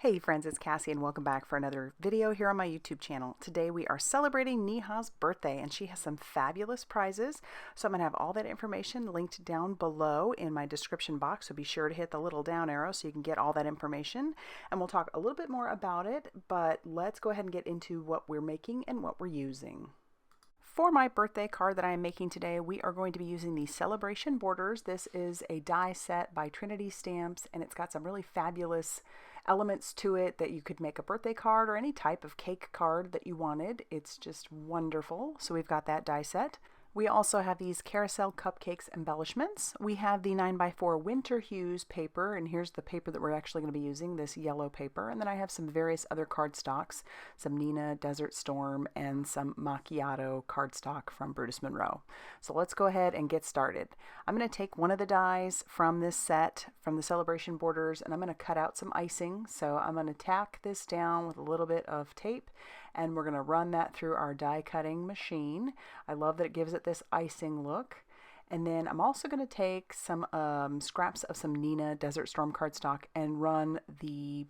Hey friends, it's Cassie and welcome back for another video here on my YouTube channel. Today we are celebrating Neha's birthday and she has some fabulous prizes. So I'm going to have all that information linked down below in my description box. So be sure to hit the little down arrow so you can get all that information. And we'll talk a little bit more about it, but let's go ahead and get into what we're making and what we're using. For my birthday card that I am making today, we are going to be using the Celebration Borders. This is a die set by Trinity Stamps, and it's got some really fabulous elements to it that you could make a birthday card or any type of cake card that you wanted. It's just wonderful. So we've got that die set. We also have these carousel cupcakes embellishments. We have the 9x4 Winter Hues paper, and here's the paper that we're actually going to be using, this yellow paper. And then I have some various other cardstocks, some Nina, Desert Storm, and some Macchiato cardstock from Brutus Monroe. So let's go ahead and get started. I'm going to take one of the dies from this set, from the Celebration Borders, and I'm going to cut out some icing. So I'm going to tack this down with a little bit of tape, and we're going to run that through our die cutting machine. I love that it gives it this icing look. And then I'm also going to take some scraps of some Nina Desert Storm cardstock and run these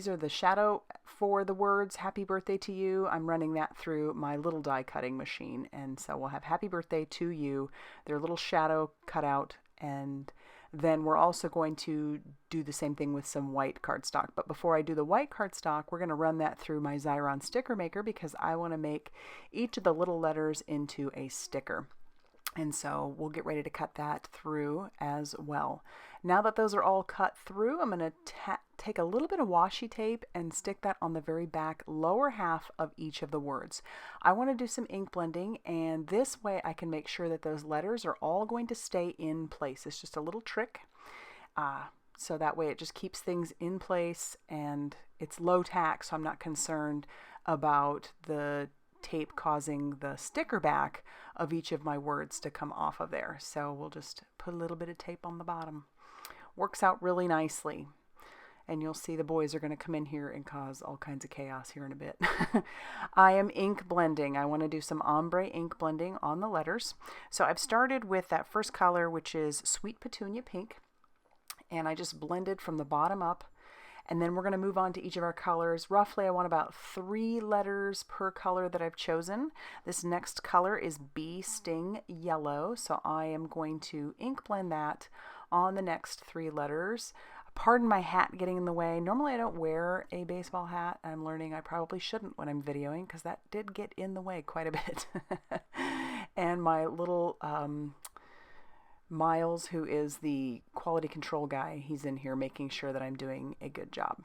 are the shadow for the words happy birthday to you. I'm running that through my little die cutting machine, and so we'll have happy birthday to you, their little shadow cut out, and then we're also going to do the same thing with some white cardstock. But before I do the white cardstock, we're going to run that through my Xyron sticker maker because I want to make each of the little letters into a sticker. And so we'll get ready to cut that through as well. Now that those are all cut through, I'm going to take a little bit of washi tape and stick that on the very back lower half of each of the words. I want to do some ink blending, and this way I can make sure that those letters are all going to stay in place. It's just a little trick. So that way it just keeps things in place, and it's low tack, so I'm not concerned about the tape causing the sticker back of each of my words to come off of there. So we'll just put a little bit of tape on the bottom. Works out really nicely. And you'll see the boys are going to come in here and cause all kinds of chaos here in a bit. I am ink blending. I want to do some ombre ink blending on the letters. So I've started with that first color, which is Sweet Petunia Pink. And I just blended from the bottom up. And then we're going to move on to each of our colors. Roughly, I want about 3 letters per color that I've chosen. This next color is Bee Sting Yellow, so I am going to ink blend that on the next 3 letters. Pardon my hat getting in the way. Normally I don't wear a baseball hat. I'm learning I probably shouldn't when I'm videoing because that did get in the way quite a bit. And my little Miles, who is the quality control guy, he's in here making sure that I'm doing a good job.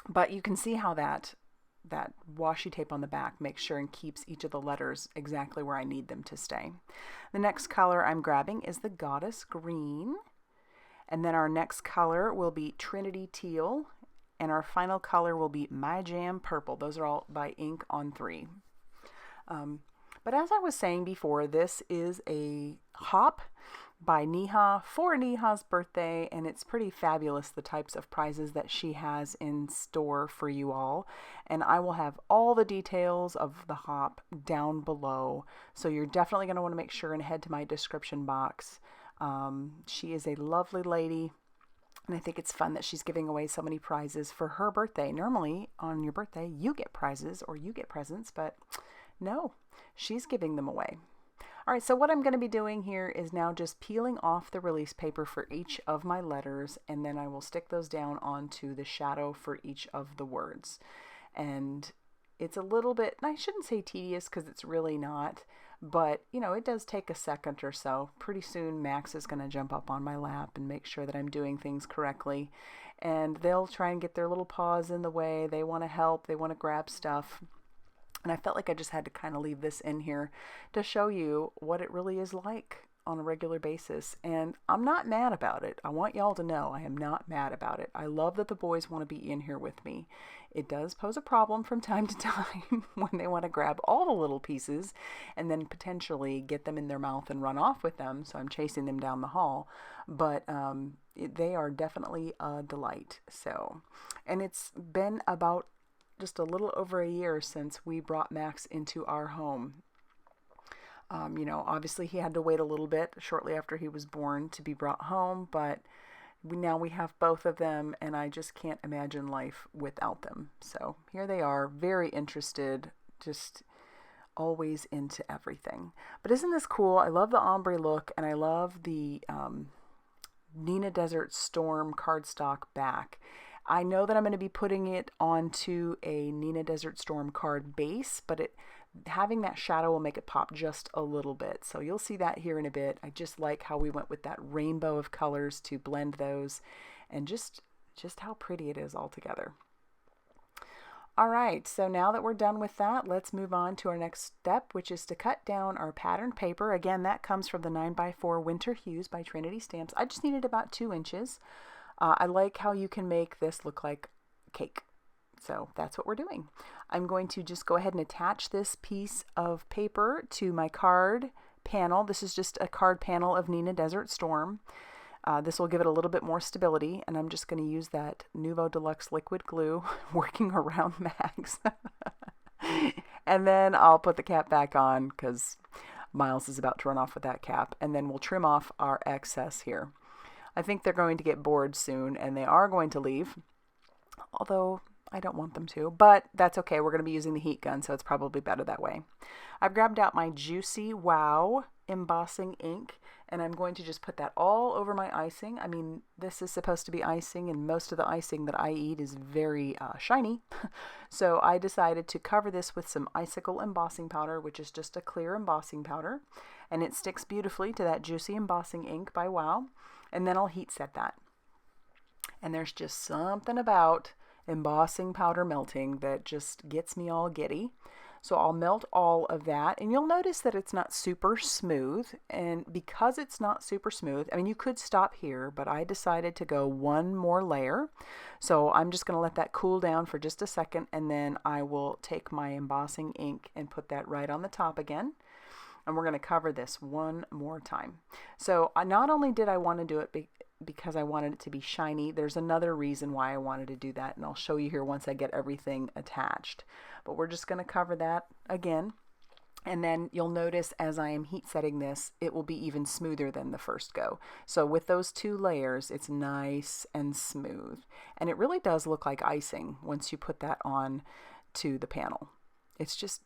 But you can see how that washi tape on the back makes sure and keeps each of the letters exactly where I need them to stay. The next color I'm grabbing is the Goddess Green. And then our next color will be Trinity Teal. And our final color will be My Jam Purple. Those are all by Ink on 3. But as I was saying before, this is a hop by Neha for Neha's birthday, and it's pretty fabulous, the types of prizes that she has in store for you all. And I will have all the details of the hop down below, so you're definitely going to want to make sure and head to my description box. She is a lovely lady, and I think it's fun that she's giving away so many prizes for her birthday. Normally, on your birthday, you get prizes or you get presents, but no, she's giving them away. All right, so what I'm going to be doing here is now just peeling off the release paper for each of my letters, and then I will stick those down onto the shadow for each of the words. And it's a little bit, I shouldn't say tedious because it's really not, but you know, it does take a second or so. Pretty soon Max is going to jump up on my lap and make sure that I'm doing things correctly. And they'll try and get their little paws in the way. They want to help, they want to grab stuff. And I felt like I just had to kind of leave this in here to show you what it really is like on a regular basis. And I'm not mad about it. I want y'all to know I am not mad about it. I love that the boys want to be in here with me. It does pose a problem from time to time when they want to grab all the little pieces and then potentially get them in their mouth and run off with them. So I'm chasing them down the hall. But they are definitely a delight. So, and it's been about just a little over a year since we brought Max into our home. You know, obviously he had to wait a little bit shortly after he was born to be brought home, but Now we have both of them, and I just can't imagine life without them. So here they are, very interested, just always into everything. But isn't this cool? I love the ombre look, and I love the Nina Desert Storm cardstock back. I know that I'm going to be putting it onto a Nina Desert Storm card base, but having that shadow will make it pop just a little bit. So you'll see that here in a bit. I just like how we went with that rainbow of colors to blend those, and just how pretty it is all together. All right, so now that we're done with that, let's move on to our next step, which is to cut down our patterned paper. Again, that comes from the 9x4 Winter Hues by Trinity Stamps. I just needed about 2 inches. I like how you can make this look like cake. So that's what we're doing. I'm going to just go ahead and attach this piece of paper to my card panel. This is just a card panel of Nina Desert Storm. This will give it a little bit more stability, and I'm just going to use that Nouveau Deluxe liquid glue working around Max. And then I'll put the cap back on because Miles is about to run off with that cap, and then we'll trim off our excess here. I think they're going to get bored soon, and they are going to leave, although I don't want them to, but that's okay. We're going to be using the heat gun, so it's probably better that way. I've grabbed out my Juicy Wow embossing ink, and I'm going to just put that all over my icing. I mean, this is supposed to be icing, and most of the icing that I eat is very shiny. So I decided to cover this with some Icicle embossing powder, which is just a clear embossing powder, and it sticks beautifully to that Juicy embossing ink by Wow. And then I'll heat set that. And there's just something about embossing powder melting that just gets me all giddy. So I'll melt all of that, and you'll notice that it's not super smooth. And because it's not super smooth, I mean, you could stop here, but I decided to go one more layer. So I'm just going to let that cool down for just a second, and then I will take my embossing ink and put that right on the top again. And we're going to cover this one more time. So not only did I want to do it because I wanted it to be shiny, there's another reason why I wanted to do that, and I'll show you here once I get everything attached. But we're just going to cover that again, and then you'll notice as I am heat setting this, it will be even smoother than the first go. So with those 2 layers, it's nice and smooth, and it really does look like icing once you put that on to the panel. It's just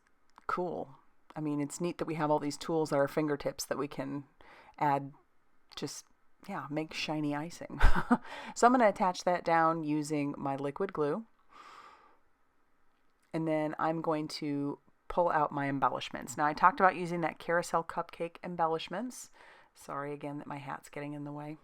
cool. I mean, it's neat that we have all these tools at our fingertips that we can add, just, yeah, make shiny icing. So I'm going to attach that down using my liquid glue. And then I'm going to pull out my embellishments. Now, I talked about using that carousel cupcake embellishments. Sorry again that my hat's getting in the way.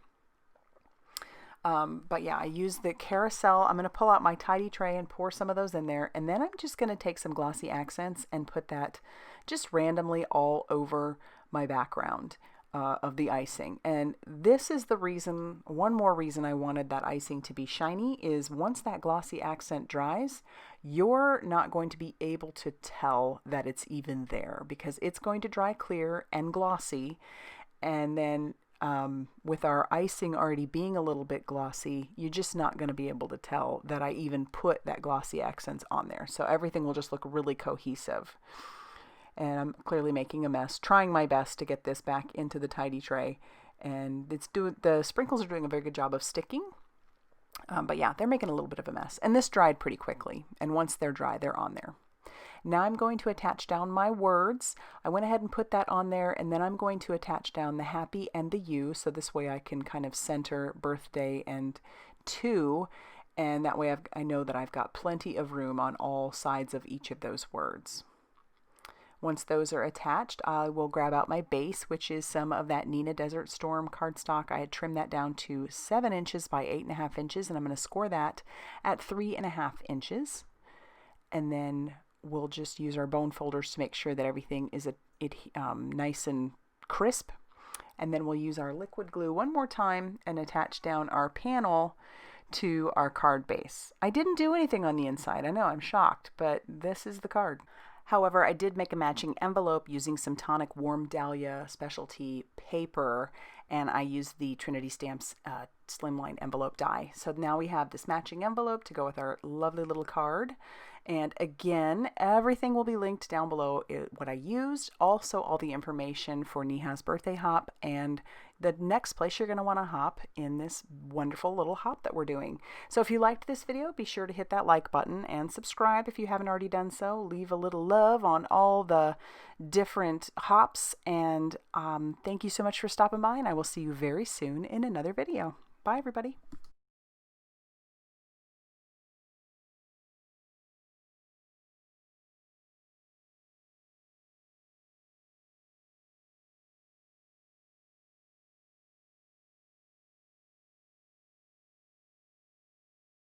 But yeah, I use the carousel. I'm going to pull out my tidy tray and pour some of those in there. And then I'm just going to take some glossy accents and put that just randomly all over my background of the icing. And this is the reason, one more reason I wanted that icing to be shiny is once that glossy accent dries, you're not going to be able to tell that it's even there because it's going to dry clear and glossy. And then with our icing already being a little bit glossy, you're just not going to be able to tell that I even put that glossy accents on there. So everything will just look really cohesive. And I'm clearly making a mess, trying my best to get this back into the tidy tray. And the sprinkles are doing a very good job of sticking. But yeah, they're making a little bit of a mess. And this dried pretty quickly. And once they're dry, they're on there. Now I'm going to attach down my words. I went ahead and put that on there, and then I'm going to attach down the happy and the you, so this way I can kind of center birthday and 2, and that way I know that I've got plenty of room on all sides of each of those words. Once those are attached, I will grab out my base, which is some of that Nina Desert Storm cardstock. I had trimmed that down to 7 inches by 8.5 inches, and I'm going to score that at 3.5 inches. And then we'll just use our bone folders to make sure that everything is nice and crisp. And then we'll use our liquid glue one more time and attach down our panel to our card base. I didn't do anything on the inside. I know, I'm shocked, but this is the card. However, I did make a matching envelope using some tonic warm Dahlia specialty paper, and I used the Trinity Stamps Slimline envelope die. So now we have this matching envelope to go with our lovely little card. And again, everything will be linked down below what I used. Also, all the information for Neha's birthday hop and the next place you're going to want to hop in this wonderful little hop that we're doing. So if you liked this video, be sure to hit that like button and subscribe if you haven't already done so. Leave a little love on all the different hops, and thank you so much for stopping by, and I will see you very soon in another video. Bye everybody.